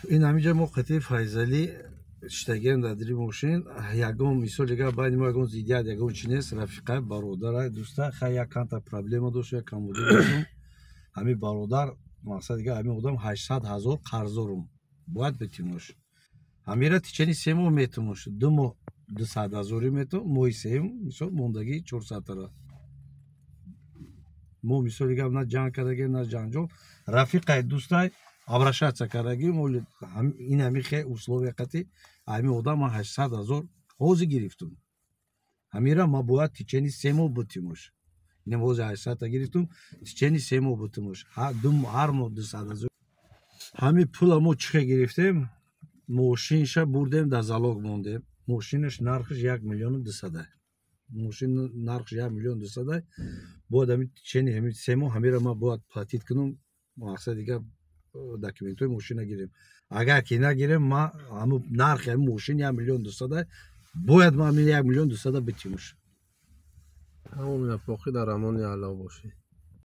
این همینجا موقعی فایزلی اشتگیم دادری موشین یکم مثال دیگه باید ما یکم زیادی یکم چینیست رفیقه برادر دوستا خیلی کانتا پرابلم داشته کم بودی داشتم همین برادر مقصد دیگه همین بودم 800,000 قرض دارم باید بتیمش همیشه تیچنی سیمو میتونش دو 200,000 میتون موی سیم مثال موندگی 400 را مو مثال دیگه نه جنگ کردگی نه جنگ رفیقه دوستای обращаться کردگی مول این همین خیلی условия قتی همین آدم ما 800,000 حوزه گرفتم همیشه ما باید تیچنی سیمو بتیمش اینم حوزه 800 گرفتم تیچنی سیمو بتیمش هر مو 200,000 همین پول ما چه گرفتیم ماشینش بردیم در залог موندیم ماشینش نرخش 1,200,000 ماشین نرخش 1,200,000 باید همین تیچنی همین سیمو همیشه ما باید платить کنم مقصد دیگه داکیومنتوی ماشین گیریم اگر که نگیریم ما همون نرخ همین ماشین 1,200,000 باید ما 1,200,000 بتیمش همون پاکی در امان الله باشه.